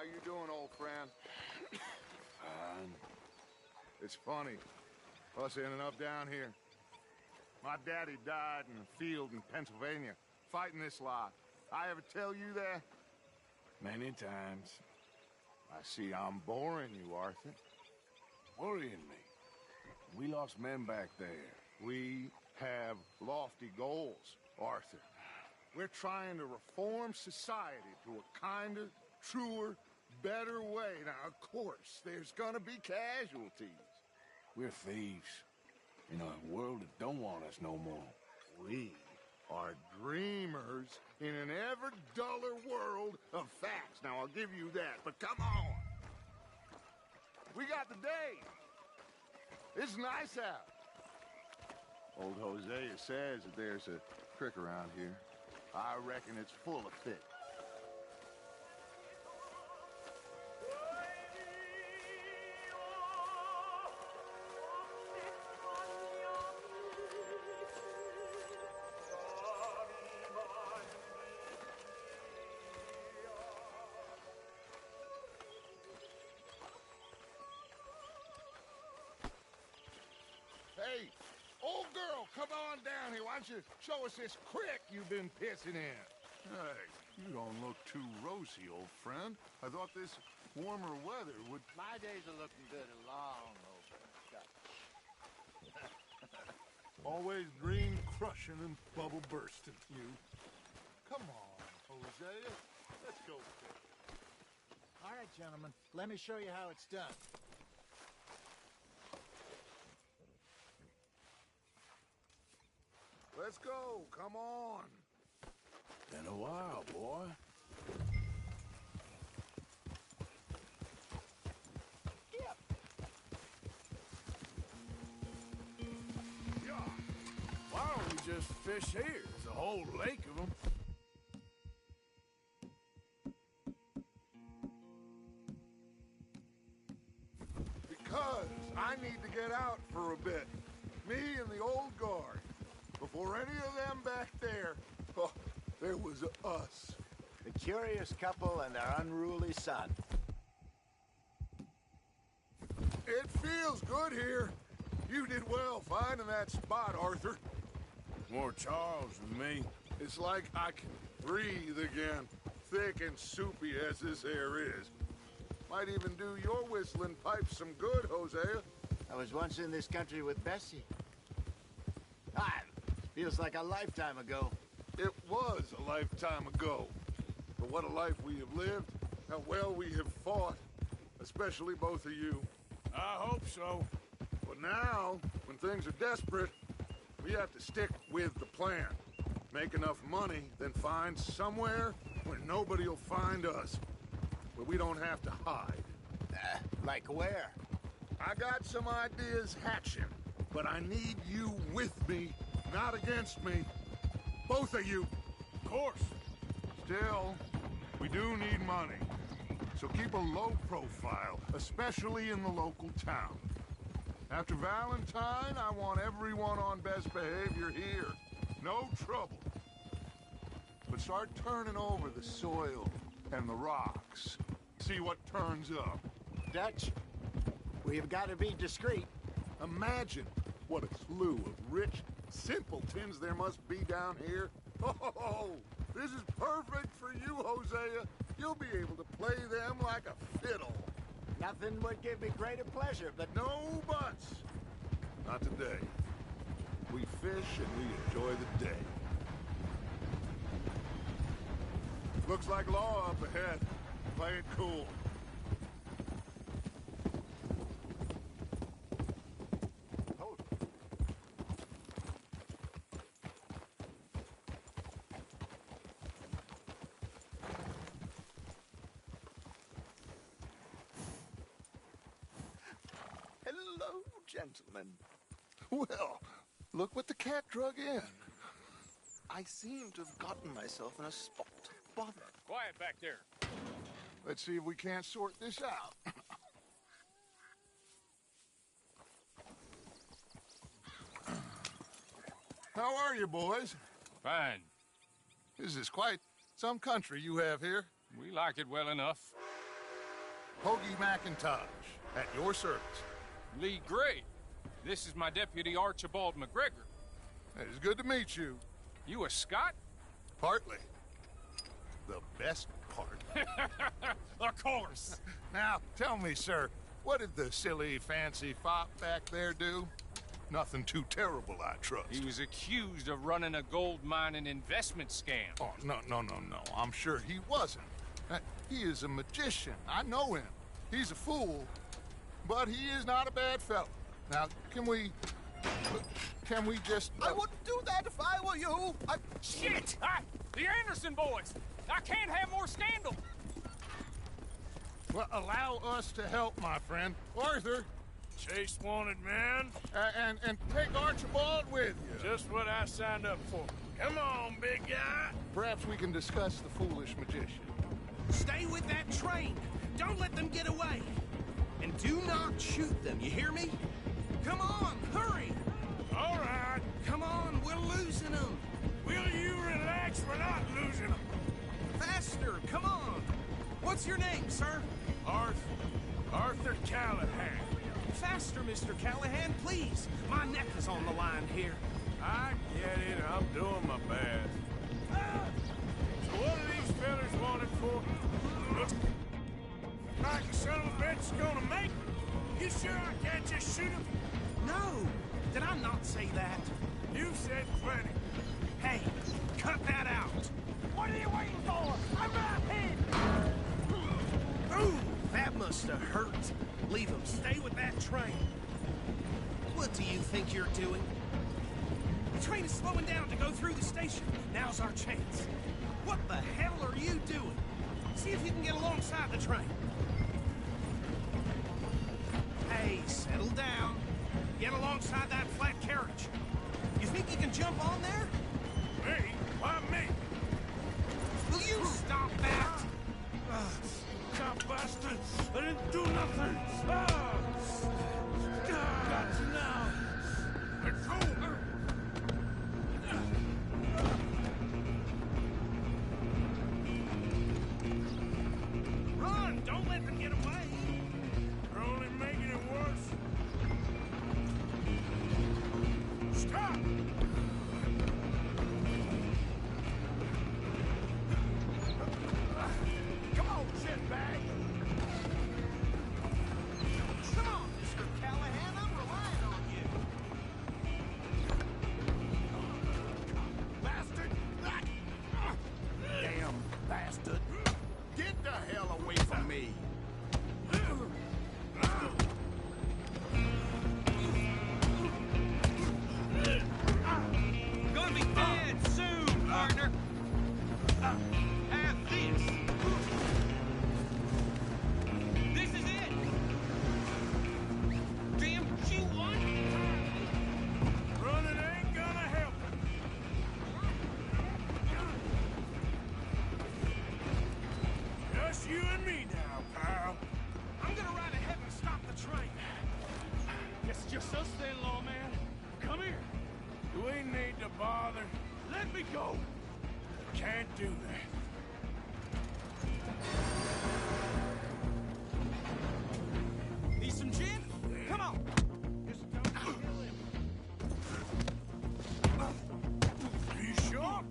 you doing, old friend? Fine. It's funny, us ending up down here. My daddy died in a field in Pennsylvania, fighting this lot. I ever tell you that? Many times. I see I'm boring you, Arthur. Worrying me. We lost men back there. We have lofty goals, Arthur. We're trying to reform society to a kinder, truer, better way. Now, of course, there's gonna be casualties. We're thieves. In a world that don't want us no more. We are dreamers in an ever duller world of facts. Now, I'll give you that, but come on. We got the day. It's nice out. Old Hosea says that there's a creek around here. I reckon it's full of fish. Hey, old girl, come on down here. Why don't you show us this creek you've been pissing in? Hey, you don't look too rosy, old friend. I thought this warmer weather would... My days are looking good along over. Always green crushing and bubble bursting, you. Come on, Hosea. Let's go fish. All right, gentlemen. Let me show you how it's done. Let's go, come on. Been a while, boy. Yeah. Why don't we just fish here? There's a whole lake of them. Because I need to get out for a bit. Me and the old guard. Before any of them back there, oh, there was us. The curious couple and their unruly son. It feels good here. You did well finding that spot, Arthur. More Charles than me. It's like I can breathe again, thick and soupy as this air is. Might even do your whistling pipes some good, Hosea. I was once in this country with Bessie. Feels like a lifetime ago. It was a lifetime ago. But what a life we have lived. How well we have fought. Especially both of you. I hope so. But now, when things are desperate, we have to stick with the plan. Make enough money, then find somewhere where nobody will find us. Where we don't have to hide. Like where? I got some ideas hatching, but I need you with me, not against me. Both of you. Of course. Still, we do need money. So keep a low profile, especially in the local town. After Valentine, I want everyone on best behavior here. No trouble. But start turning over the soil and the rocks. See what turns up. Dutch, we've got to be discreet. Imagine what a slew of rich simpletons there must be down here. Oh, this is perfect for you, Hosea. You'll be able to play them like a fiddle. Nothing would give me greater pleasure, but No buts. Not today. We fish and we enjoy the day. Looks like law up ahead. Play it cool. hold. Hello, gentlemen. Well, look what the cat drug in. I seem to have gotten myself in a spot. Bother. Quiet back there. Let's see if we can't sort this out. How are you, boys? Fine. This is quite some country you have here. We like it well enough. Hoagie McIntosh, at your service. Lee Gray. This is my deputy Archibald McGregor. It's good to meet you. You a Scot? Partly. The best part. Of course. Now, tell me, sir, what did the silly, fancy fop back there do? Nothing too terrible, I trust. He was accused of running a gold mining investment scam. Oh, no. I'm sure he wasn't. He is a magician. I know him. He's a fool, but he is not a bad fellow. Now, can we just... I wouldn't do that if I were you. Shit! The Anderson boys! I can't have more scandal! Well, allow us to help, my friend. Arthur, Chase wanted man. and take Archibald with you. Just what I signed up for. Come on, big guy. Perhaps we can discuss the foolish magician. Stay with that train. Don't let them get away. And do not shoot them, you hear me? Come on, hurry! All right. Come on, we're losing them. Will you relax? We're not losing them. Faster, come on. What's your name, sir? Arthur Callahan. Faster, Mr. Callahan, please. My neck is on the line here. I get it. I'm doing my best. So what are these fellas wanted for? Look like a son of a bitch's gonna make me. You sure I can't just shoot him? No, did I not say that? You said plenty. Hey, cut that out. What are you waiting for? I'm right here! Ooh, that must have hurt. Leave him. Stay with that train. What do you think you're doing? The train is slowing down to go through the station. Now's our chance. What the hell are you doing? See if you can get alongside the train. Hey, settle down. Get alongside that flat carriage. You think you can jump on there? Me? Why me? Will you stop that? God bastard! I didn't do nothing! Got you now! Let's go! Run! Don't let them get away! You're only making it worse. Stop! Come on, shitbag! Come on, Mr. Callahan, I'm relying on you. Bastard! Damn bastard! Get the hell away from me! Gonna be dead soon, partner. Have this. This is it. Damn you one. Running ain't gonna help it. Just you and me now, pal. I'm gonna ride ahead and stop the train. Guess it's just us then, lawman. Come here. Do we need to bother? Let me go. Can't do that. Need some gin? Come on. Just don't kill him. Are you sure?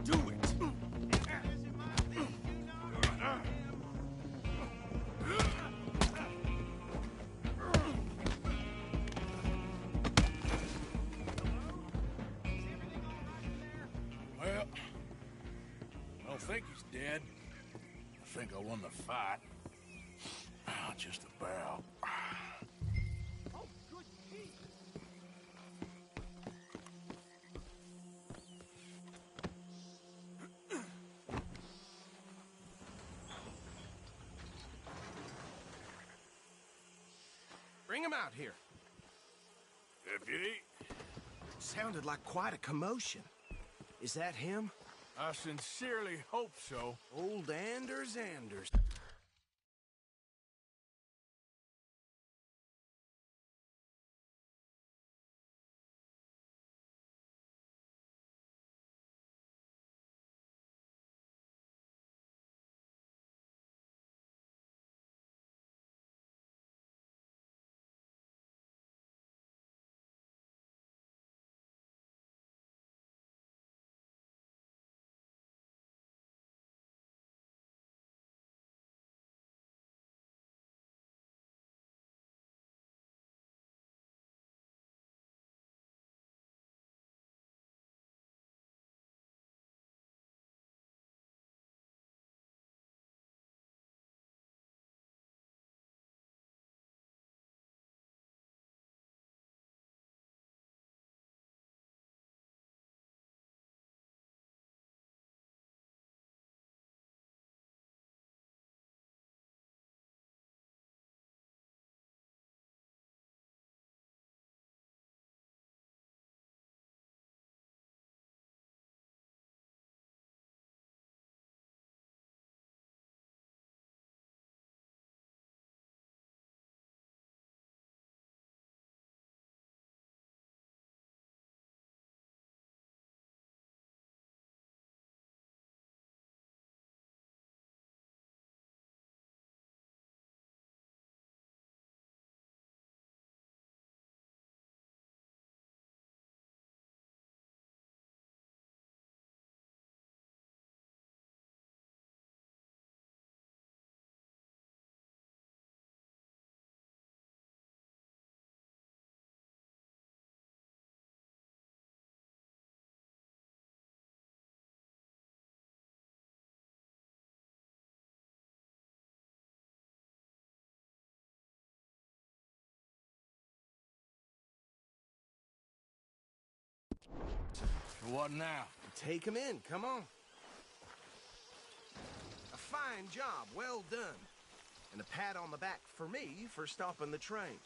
Do it. Well, I don't think he's dead. I think I won the fight. Just about. Bring him out here. Deputy, Sounded like quite a commotion. Is that him? I sincerely hope so. Old Anders Anders. What now? Take him in, come on. A fine job, well done. And a pat on the back for me for stopping the train.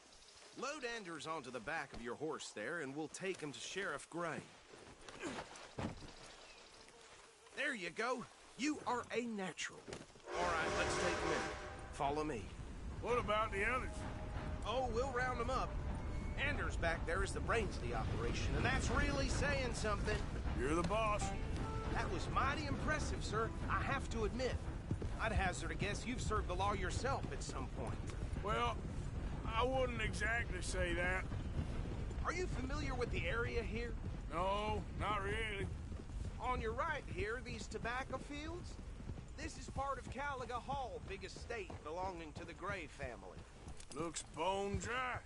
Load Anders onto the back of your horse there, and we'll take him to Sheriff Gray. There you go. You are a natural. All right, let's take him in. Follow me. What about the others? Oh, we'll round them up. Anders back there is the brains of the operation, and that's really saying something. You're the boss. That was mighty impressive, sir. I have to admit. I'd hazard a guess you've served the law yourself at some point. Well, I wouldn't exactly say that. Are you familiar with the area here? No, not really. On your right here, these tobacco fields? This is part of Caliga Hall, big estate belonging to the Gray family. Looks bone dry.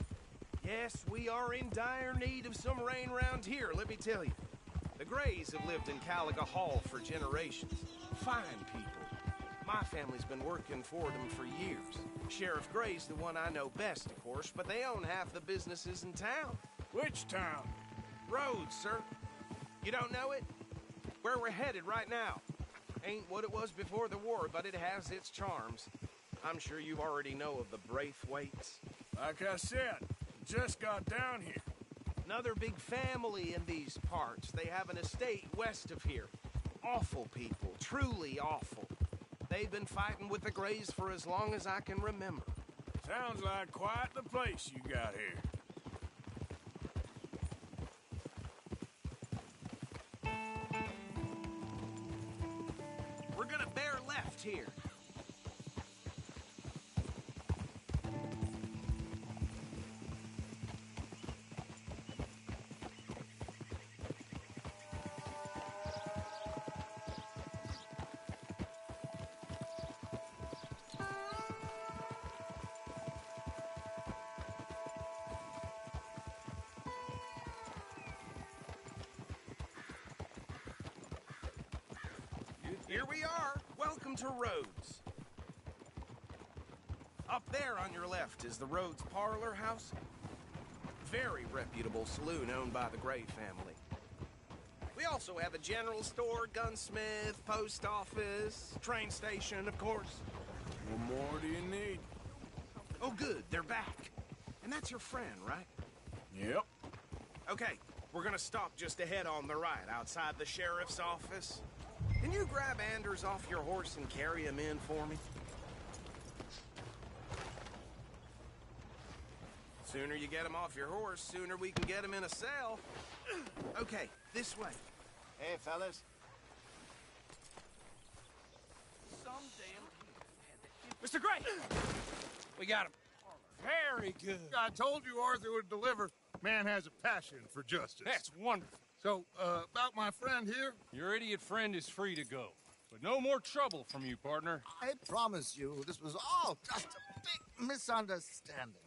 Yes, we are in dire need of some rain round here, let me tell you. The Grays have lived in Caliga Hall for generations. Fine people. My family's been working for them for years. Sheriff Gray's the one I know best, of course, but they own half the businesses in town. Which town? Rhodes, sir. You don't know it? Where we're headed right now. Ain't what it was before the war, but it has its charms. I'm sure you already know of the Braithwaites. Like I said, just got down here. Another big family in these parts. They have an estate west of here. Awful people, truly awful. They've been fighting with the Grays for as long as I can remember. Sounds like quite the place you got here. We're gonna bear left here. Here we are. Welcome to Rhodes. Up there on your left is the Rhodes Parlor House. Very reputable saloon owned by the Gray family. We also have a general store, gunsmith, post office, train station, of course. What more do you need? Oh, good. They're back. And that's your friend, right? Yep. Okay, we're gonna stop just ahead on the right, outside the sheriff's office. Can you grab Anders off your horse and carry him in for me? Sooner you get him off your horse, sooner we can get him in a cell. Okay, this way. Hey, fellas. Mr. Gray! We got him. Very good. I told you Arthur would deliver. Man has a passion for justice. That's wonderful. So, about my friend here? Your idiot friend is free to go. But no more trouble from you, partner. I promise you, this was all just a big misunderstanding.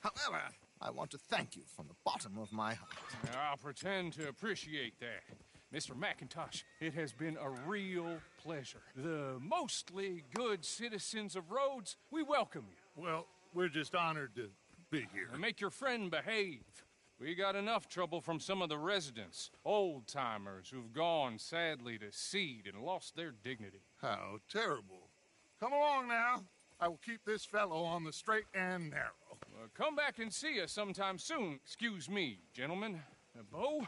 However, I want to thank you from the bottom of my heart. I'll pretend to appreciate that. Mr. McIntosh, it has been a real pleasure. The mostly good citizens of Rhodes, we welcome you. Well, we're just honored to be here. And make your friend behave. We got enough trouble from some of the residents, old-timers who've gone, sadly, to seed and lost their dignity. How terrible. Come along now. I will keep this fellow on the straight and narrow. Come back and see us sometime soon. Excuse me, gentlemen. Bo,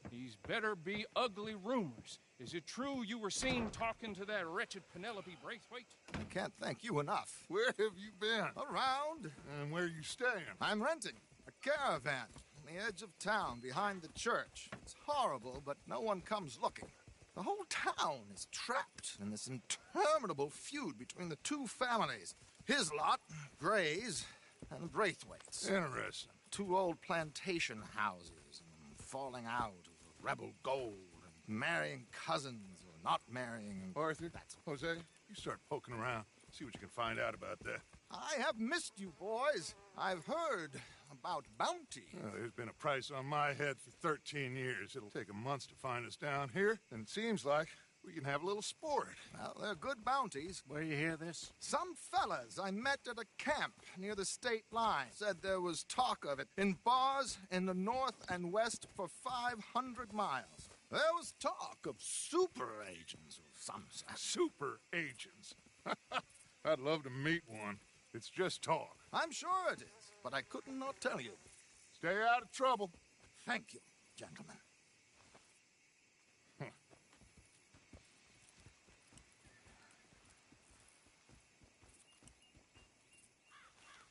these better be ugly rumors. Is it true you were seen talking to that wretched Penelope Braithwaite? I can't thank you enough. Where have you been? Around. And where you staying? I'm renting a caravan on the edge of town behind the church. It's horrible, but no one comes looking. The whole town is trapped in this interminable feud between the two families. His lot, Gray's, and Braithwaite's. Interesting. Two old plantation houses, and falling out of rebel gold, and marrying cousins or not marrying. Arthur, That's Jose, you start poking around. See what you can find out about that. I have missed you, boys. I've heard about bounty. There's been a price on my head for 13 years. It'll take a month to find us down here, and it seems like we can have a little sport. Well, they're good bounties. Where you hear this? Some fellas I met at a camp near the state line said there was talk of it in bars in the north and west for 500 miles. There was talk of super agents of some sort. Super agents. I'd love to meet one. It's just talk. I'm sure it is, but I could not tell you. Stay out of trouble. Thank you, gentlemen.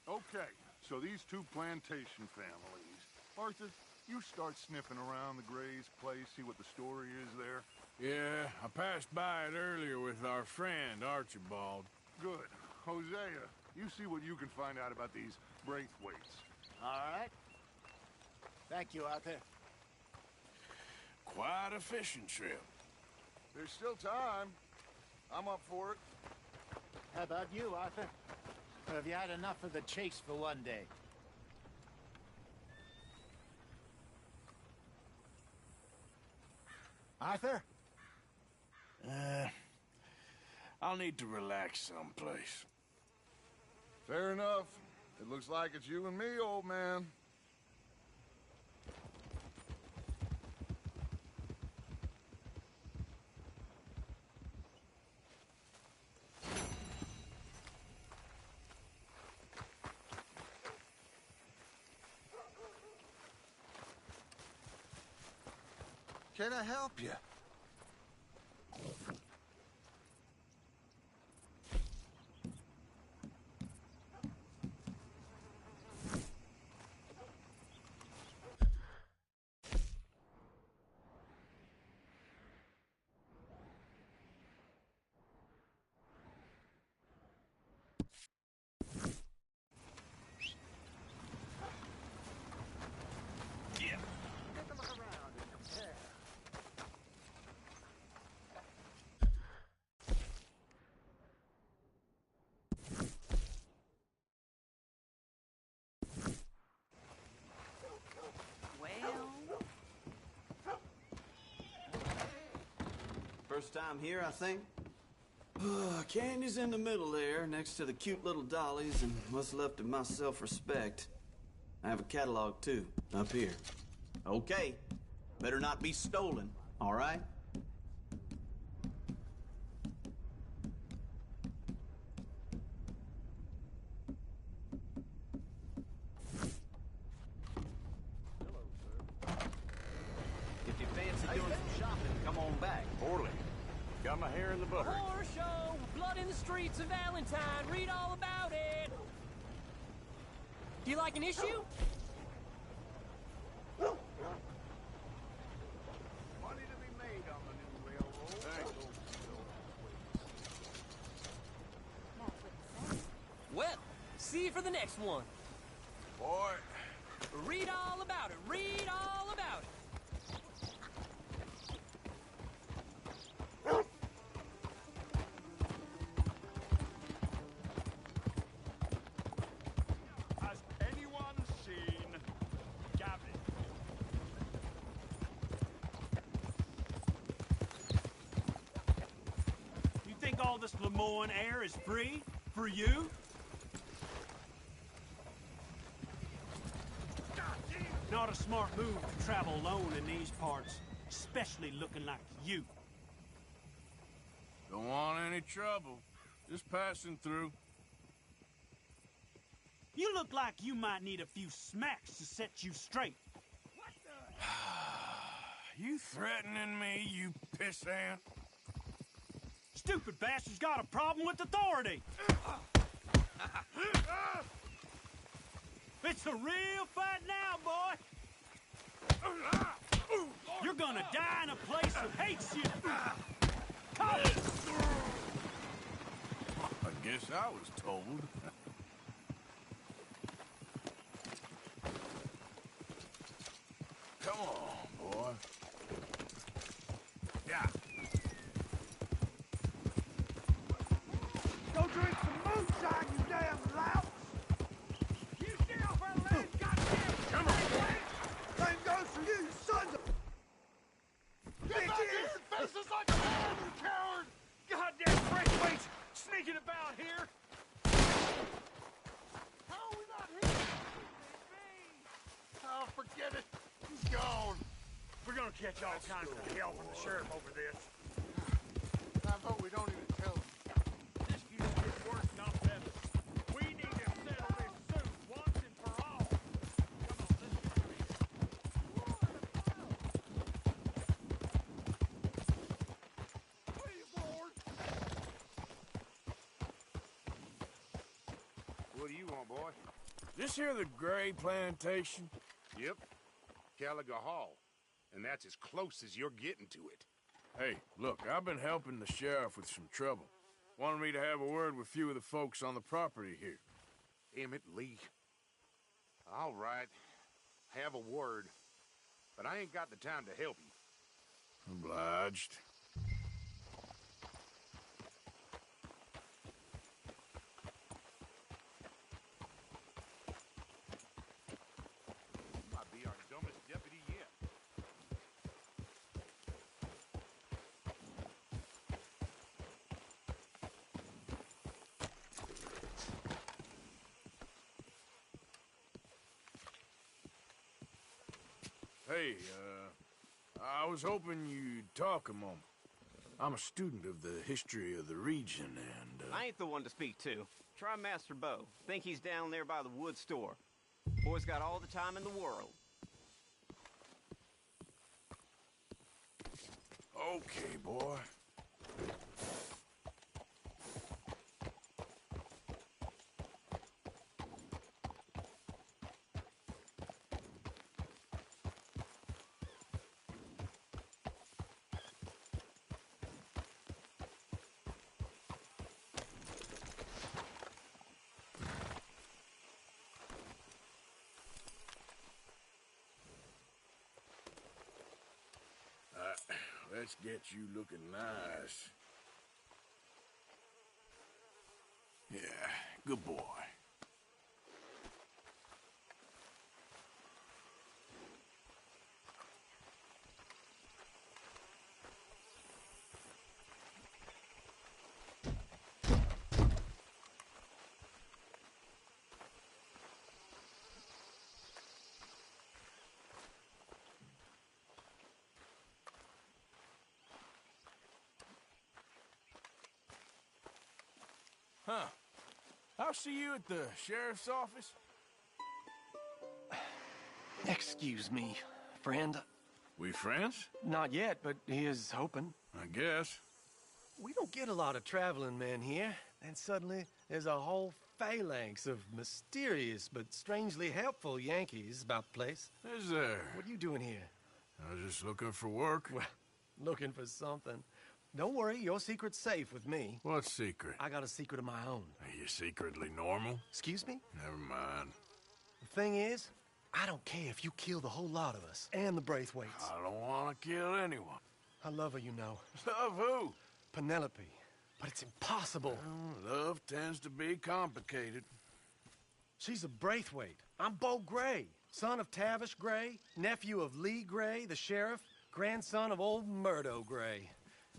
Okay, so these two plantation families. Arthur, you start sniffing around the Gray's place, see what the story is there. Yeah, I passed by it earlier with our friend, Archibald. Good. Hosea, you see what you can find out about these Braithwaites. All right. Thank you, Arthur. Quite a fishing trip. There's still time. I'm up for it. How about you, Arthur? Or have you had enough of the chase for one day? Arthur? I'll need to relax someplace. Fair enough. It looks like it's you and me, old man. Can I help you? First time here, I think. Candy's in the middle there, next to the cute little dollies and what's left of my self-respect. I have a catalog, too, up here. Okay, better not be stolen, all right? If you fancy doing some shopping, come on back. Orly, got my hair in the butter. Horror show, blood in the streets of Valentine. Read all about it. Do you like an issue? Money to be made on the new railroad. Well, see you for the next one. Boy, Read all about it. Read all about it. has anyone seen Gavin? You think all this Lemoyne air is free? For you? Not a smart move to travel alone in these parts, especially looking like you. Don't want any trouble. Just passing through. You look like you might need a few smacks to set you straight. You threatening me, you pissant? Stupid bastard's got a problem with authority. It's a real fight now, boy. You're gonna die in a place that hates you. Come! I guess I was told. Come on, boy. Yeah. Go drink some moonshine, you damn lout! You stay off our land, goddamn! Come on. Same goes for you, you sons of... Get back here and face us like a man, you coward! Goddamn Braithwaites sneaking about here. How are we not here? Oh, forget it. He's gone. We're gonna catch all kinds of hell from the sheriff over this. I vote we don't even tell him. This feud gets worse, not better. We need to settle this soon, once and for all. Come on, let's get this. Please, Lord. What do you want, boy? This here the Gray Plantation? Yep. Gallagher Hall. And that's as close as you're getting to it. Hey, look, I've been helping the sheriff with some trouble. Wanted me to have a word with a few of the folks on the property here. Damn it, Lee. All right. Have a word. But I ain't got the time to help you. Obliged. You might be our dumbest deputy yet. Hey, I was hoping you'd talk a moment. I'm a student of the history of the region, and, I ain't the one to speak to. Try Master Bo. Think he's down there by the wood store. Boy's got all the time in the world. Okay, boy. Let's get you looking nice. Yeah, good boy. Huh. I'll see you at the sheriff's office. Excuse me, friend. We friends? Not yet, but he is hoping. I guess. We don't get a lot of traveling men here. And suddenly, there's a whole phalanx of mysterious but strangely helpful Yankees about the place. Is there? What are you doing here? I was just looking for work. Well, looking for something. Don't worry, your secret's safe with me. What secret? I got a secret of my own. Are you secretly normal? Excuse me? Never mind. The thing is, I don't care if you kill the whole lot of us and the Braithwaites. I don't want to kill anyone. I love her, you know. Love who? Penelope. But it's impossible. Well, love tends to be complicated. She's a Braithwaite. I'm Bo Gray, son of Tavish Gray, nephew of Lee Gray, the sheriff, grandson of old Murdo Gray.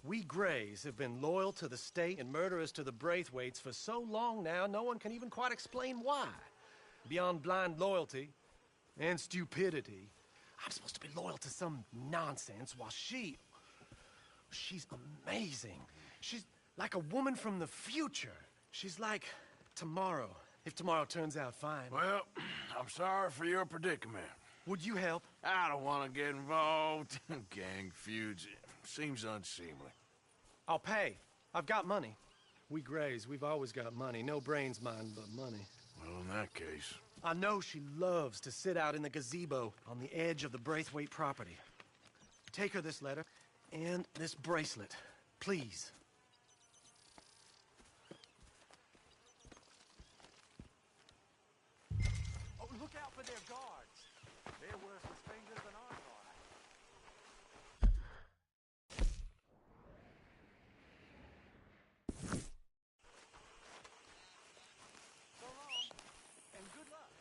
We Grays have been loyal to the state and murderous to the Braithwaites for so long now, no one can even quite explain why. Beyond blind loyalty and stupidity, I'm supposed to be loyal to some nonsense while she's amazing. She's like a woman from the future. She's like tomorrow, if tomorrow turns out fine. Well, I'm sorry for your predicament. Would you help? I don't want to get involved in gang feuds. Seems unseemly. I'll pay. I've got money. We Grays, we've always got money. No brains, mind, but money. Well, in that case... I know she loves to sit out in the gazebo on the edge of the Braithwaite property. Take her this letter and this bracelet, please. Oh, look out for their guards. They're worthless fingers than our guard. So long, and good luck.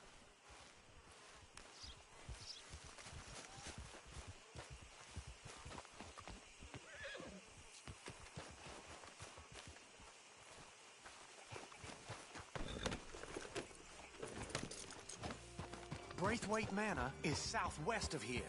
Braithwaite Manor is southwest of here.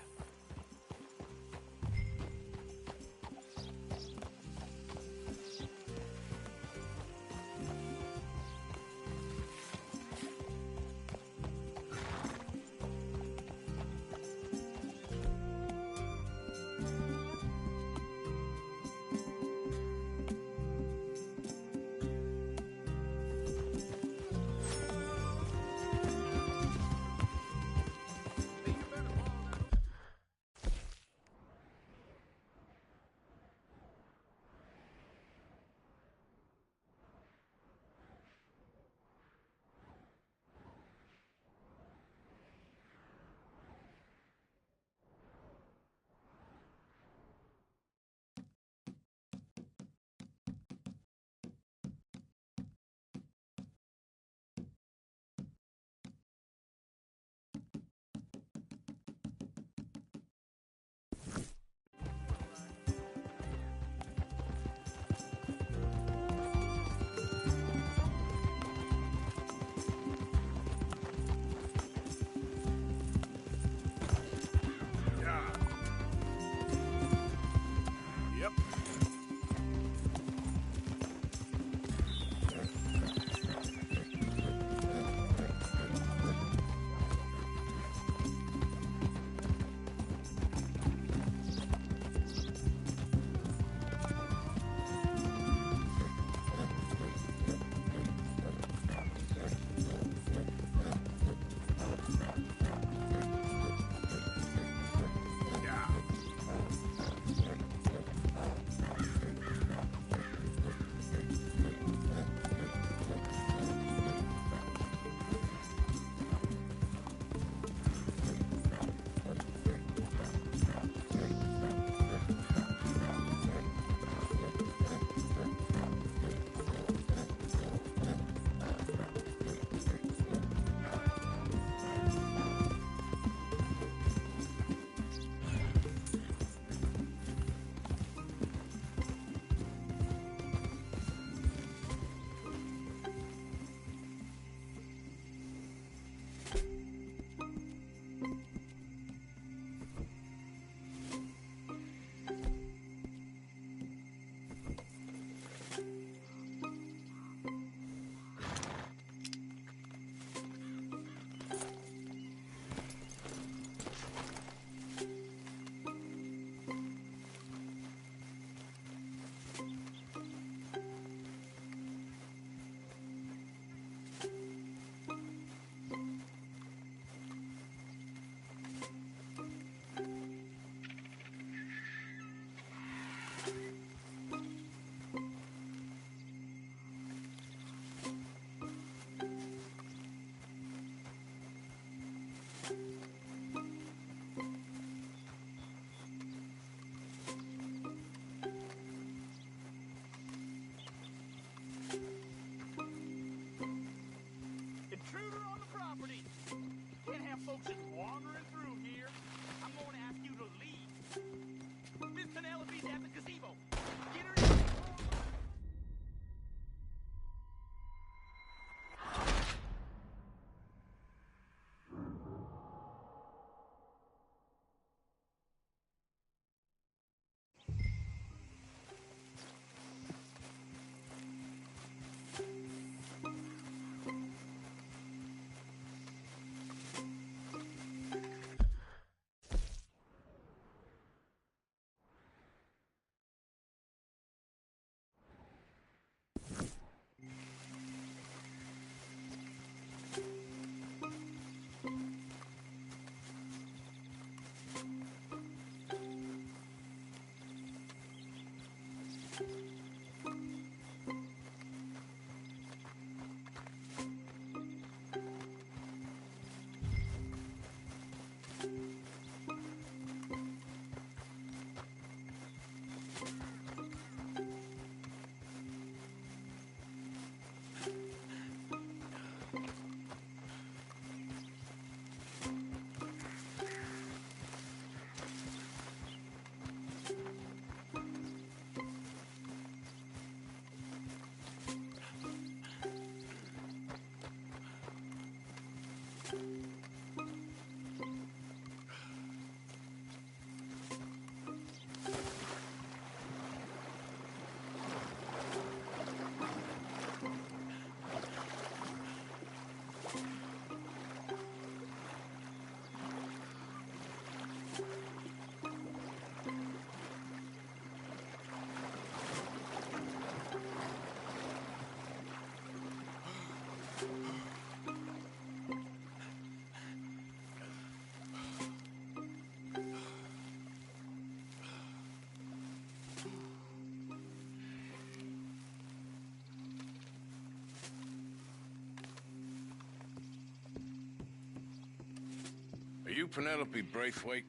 Are you Penelope Braithwaite?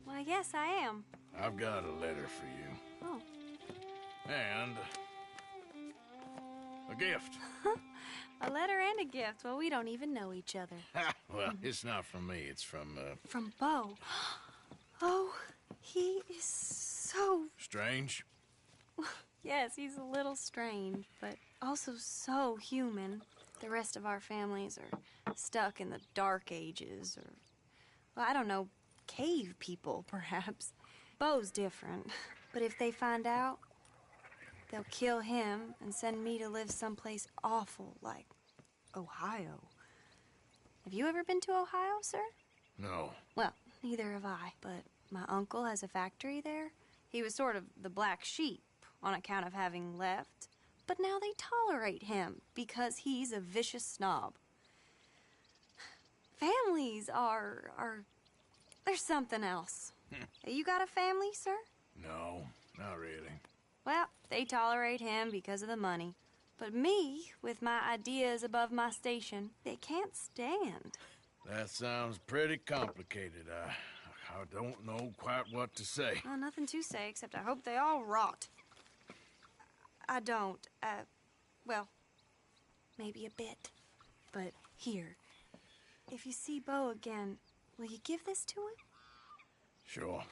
Why, yes, I am. I've got a letter for you. Oh. And a gift. A letter and a gift. Well, we don't even know each other. Well, it's not from me. It's from, From Bo. Oh, he is so... Strange? Yes, he's a little strange, but also so human. The rest of our families are stuck in the Dark Ages, or, well, I don't know, cave people, perhaps. Bo's different, but if they find out, they'll kill him and send me to live someplace awful like Ohio. Have you ever been to Ohio, sir? No. Well, neither have I, but my uncle has a factory there. He was sort of the black sheep on account of having left, but now they tolerate him because he's a vicious snob. Families are there's something else. You got a family, sir? No, not really. Well, they tolerate him because of the money. But me, with my ideas above my station, they can't stand. That sounds pretty complicated. I don't know quite what to say. Well, nothing to say, except I hope they all rot. I don't, well, maybe a bit. But here, if you see Bo again, will you give this to him? Sure.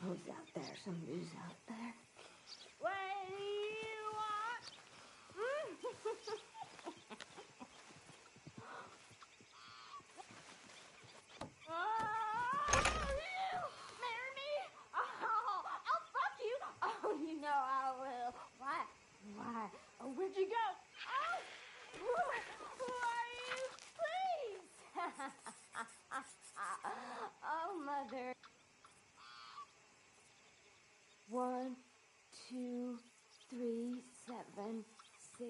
Who's out there? Somebody's out there. What do you want? Oh, you! Marry me? Oh, I'll fuck you. Oh, you know I will. Why? Why? Oh, where'd you go? Oh, who are you? Please. Oh, mother. 1, 2, 3, 7, 6,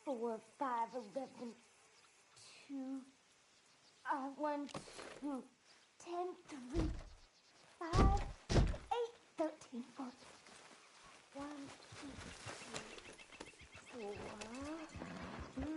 4, 5, 11, 2, 1, 2, 10, 3, 5, 8, 13, 14. 1, 2, 3, 4.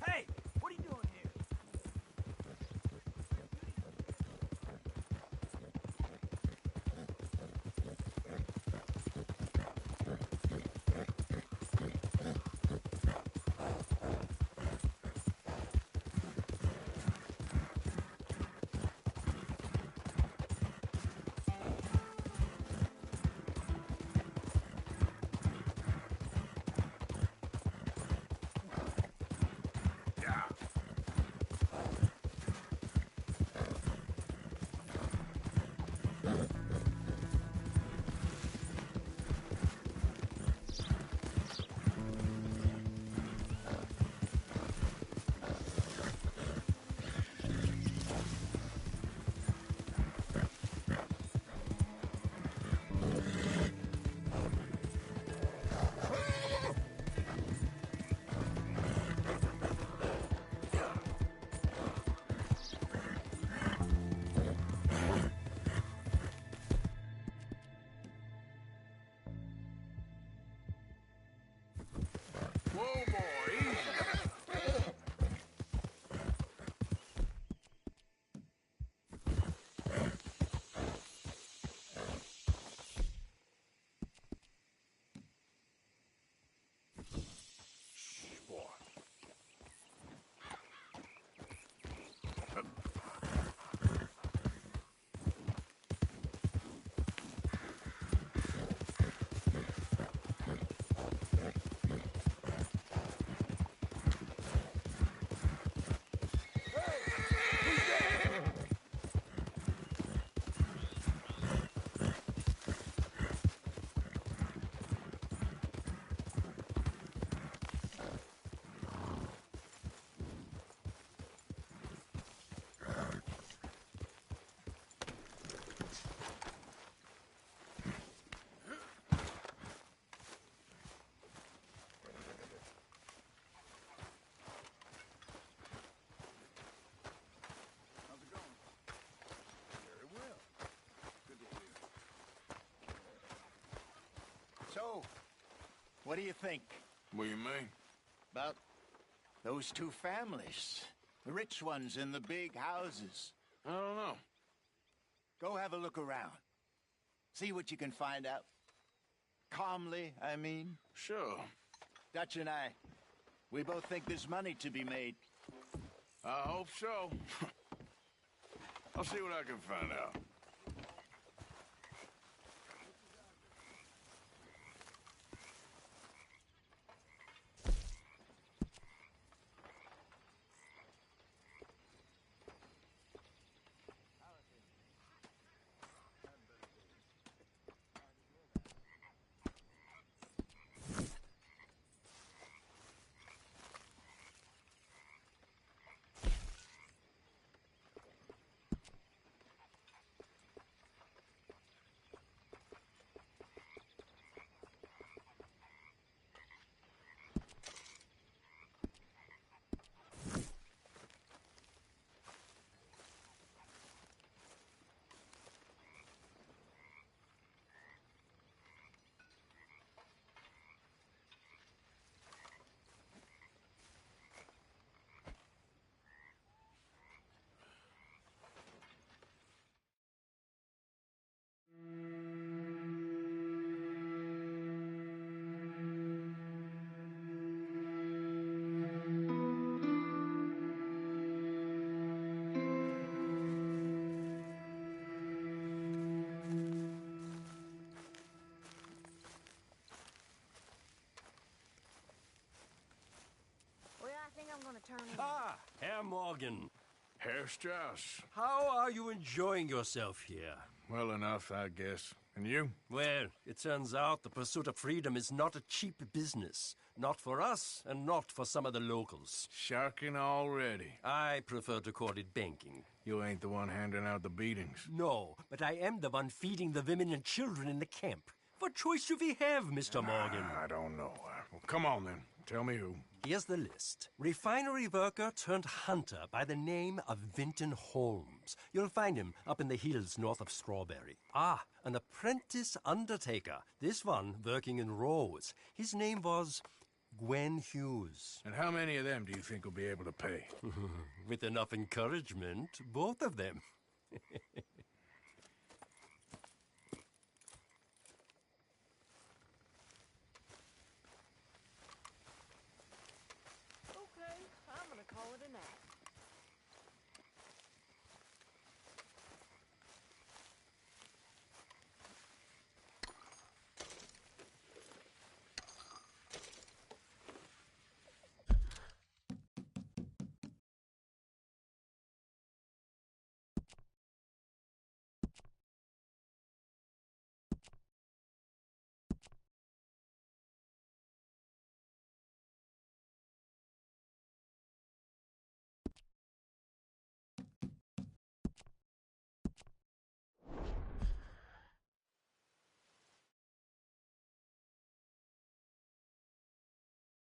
Hey, what are you doing here? Whoa, boy, easy. Shh, boy. So, what do you think? What do you mean? About those two families? The rich ones in the big houses. I don't know. Go have a look around. See what you can find out. Calmly, I mean. Sure. Dutch and I, we both think there's money to be made. I hope so. I'll see what I can find out. Herr Morgan. Herr Strauss. How are you enjoying yourself here? Well enough, I guess. And you? Well, it turns out the pursuit of freedom is not a cheap business. Not for us, and not for some of the locals. Sharking already. I prefer to call it banking. You ain't the one handing out the beatings. No, but I am the one feeding the women and children in the camp. What choice do we have, Mr. Morgan? I don't know. Well, come on, then. Tell me who. Here's the list. Refinery worker turned hunter by the name of Vinton Holmes. You'll find him up in the hills north of Strawberry. Ah, an apprentice undertaker. This one working in rows. His name was Gwen Hughes. And how many of them do you think will be able to pay? With enough encouragement, both of them.